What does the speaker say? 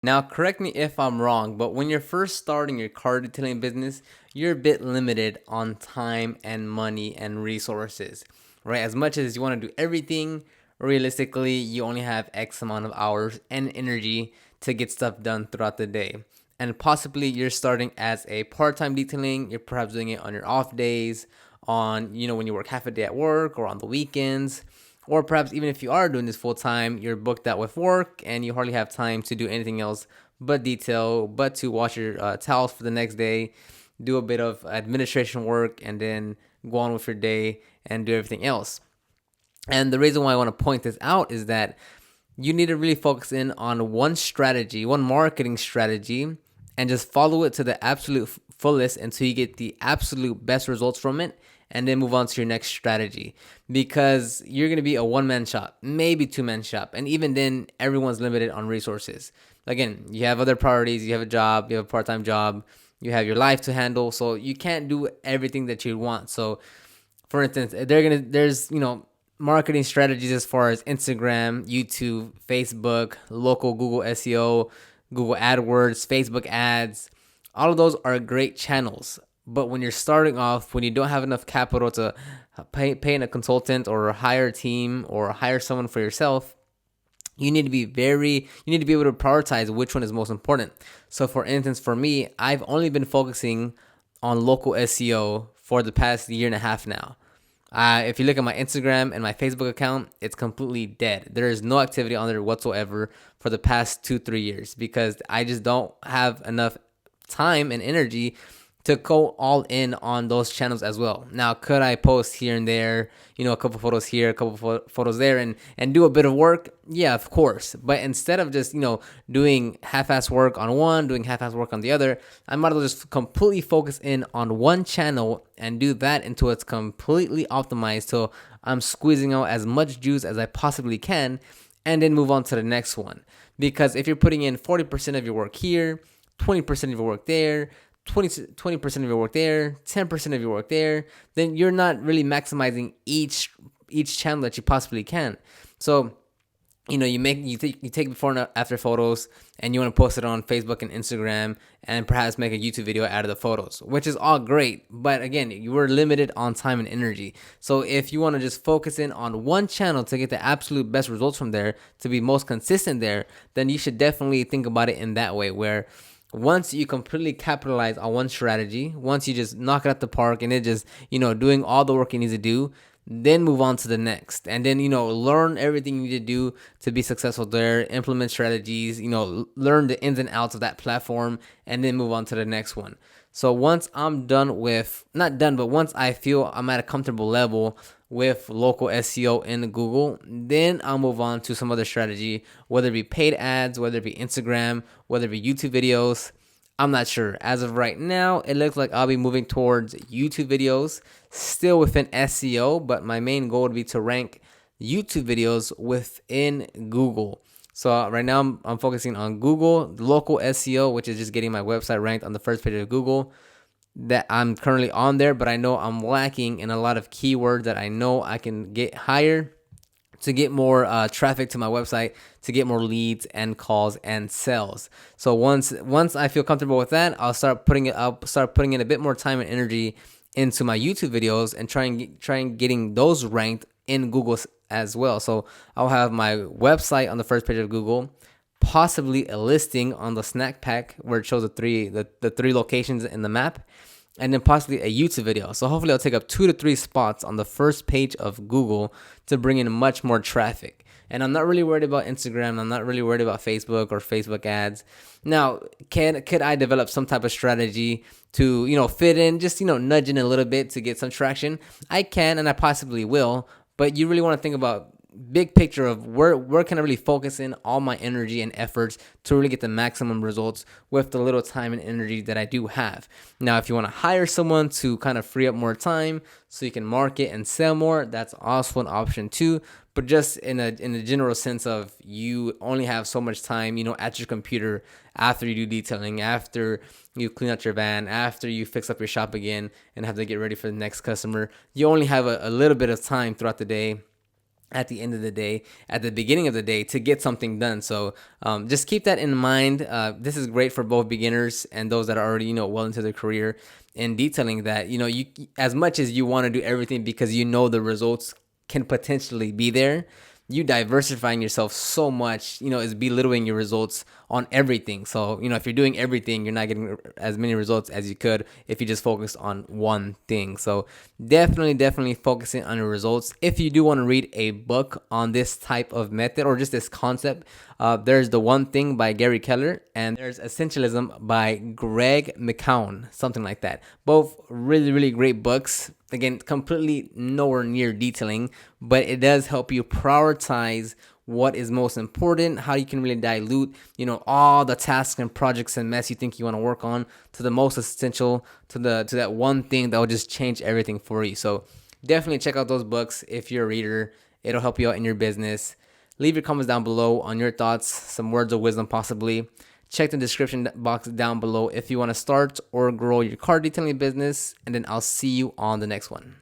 Now, correct me if I'm wrong, but when you're first starting your car detailing business, you're a bit limited on time and money and resources, right? As much as you want to do everything, realistically, you only have X amount of hours and energy to get stuff done throughout the day. And possibly you're starting as a part-time detailing, you're perhaps doing it on your off days, on, when you work half a day at work or on the weekends. Or perhaps even if you are doing this full time, you're booked out with work and you hardly have time to do anything else but detail, but to wash your towels for the next day, do a bit of administration work, and then go on with your day and do everything else. And the reason why I want to point this out is that you need to really focus in on one strategy, one marketing strategy, and just follow it to the absolute fullest until you get the absolute best results from it, and then move on to your next strategy. Because you're going to be a one-man shop, maybe two-man shop, and even then everyone's limited on resources. Again, you have other priorities, you have a job, you have a part-time job, you have your life to handle, so you can't do everything that you want. So for instance, there's marketing strategies as far as Instagram, YouTube, Facebook, local Google SEO, Google AdWords, Facebook ads. All of those are great channels. But when you're starting off, when you don't have enough capital to pay in a consultant or hire a team or hire someone for yourself, you need to be able to prioritize which one is most important. So for instance, for me, I've only been focusing on local SEO for the past year and a half now. If you look at my Instagram and my Facebook account, it's completely dead. There is no activity on there whatsoever for the past 2-3 years because I just don't have enough time and energy to go all in on those channels as well. Now, could I post here and there, a couple photos here, a couple photos there, and do a bit of work? Yeah, of course. But instead of just, doing half-ass work on one, doing half-ass work on the other, I might as well just completely focus in on one channel and do that until it's completely optimized till I'm squeezing out as much juice as I possibly can, and then move on to the next one. Because if you're putting in 40% of your work here, 20% of your work there, 20% of your work there, 10% of your work there, then you're not really maximizing each channel that you possibly can. So, you take before and after photos, and you want to post it on Facebook and Instagram, and perhaps make a YouTube video out of the photos, which is all great. But again, you were limited on time and energy. So if you want to just focus in on one channel to get the absolute best results from there, to be most consistent there, then you should definitely think about it in that way, where once you completely capitalize on one strategy, once you just knock it out the park and it just, doing all the work you need to do, then move on to the next. And then, learn everything you need to do to be successful there, implement strategies, learn the ins and outs of that platform, and then move on to the next one. So once I'm done with, not done, but once I feel I'm at a comfortable level with local SEO in Google, then I'll move on to some other strategy, whether it be paid ads, whether it be Instagram, whether it be YouTube videos. I'm not sure. As of right now, it looks like I'll be moving towards YouTube videos, still within SEO, but my main goal would be to rank YouTube videos within Google. So right now I'm focusing on Google, local SEO, which is just getting my website ranked on the first page of Google. That I'm currently on there, but I know I'm lacking in a lot of keywords that I know I can get higher to get more traffic to my website, to get more leads and calls and sales. So once I feel comfortable with that, I'll start putting in a bit more time and energy into my YouTube videos and trying getting those ranked in Google as well. So I'll have my website on the first page of Google, possibly a listing on the snack pack where it shows the three locations in the map, and then possibly a YouTube video. So hopefully I'll take up 2 to 3 spots on the first page of Google to bring in much more traffic. And I'm not really worried about Instagram. I'm not really worried about Facebook or Facebook ads. Now, could I develop some type of strategy to, fit in, just, nudge in a little bit to get some traction? I can, and I possibly will. But you really want to think about big picture of where can I really focus in all my energy and efforts to really get the maximum results with the little time and energy that I do have. Now, if you want to hire someone to kind of free up more time so you can market and sell more, that's also an option too. But just in a general sense of you only have so much time, at your computer after you do detailing, after you clean out your van, after you fix up your shop again and have to get ready for the next customer. You only have a little bit of time throughout the day at the end of the day, at the beginning of the day, to get something done. So just keep that in mind. This is great for both beginners and those that are already, well into their career, in detailing that, you, as much as you want to do everything because you know the results can potentially be there, you diversifying yourself so much, is belittling your results on everything. So, if you're doing everything, you're not getting as many results as you could if you just focus on one thing. So definitely focusing on your results. If you do want to read a book on this type of method or just this concept, there's The One Thing by Gary Keller, and there's Essentialism by Greg McKeown, something like that. Both really great books. Again, completely nowhere near detailing, but it does help you prioritize what is most important, how you can really dilute, all the tasks and projects and mess you think you want to work on to the most essential, to that one thing that will just change everything for you. So definitely check out those books if you're a reader. It'll help you out in your business. Leave your comments down below on your thoughts, some words of wisdom possibly. Check the description box down below if you want to start or grow your car detailing business, and then I'll see you on the next one.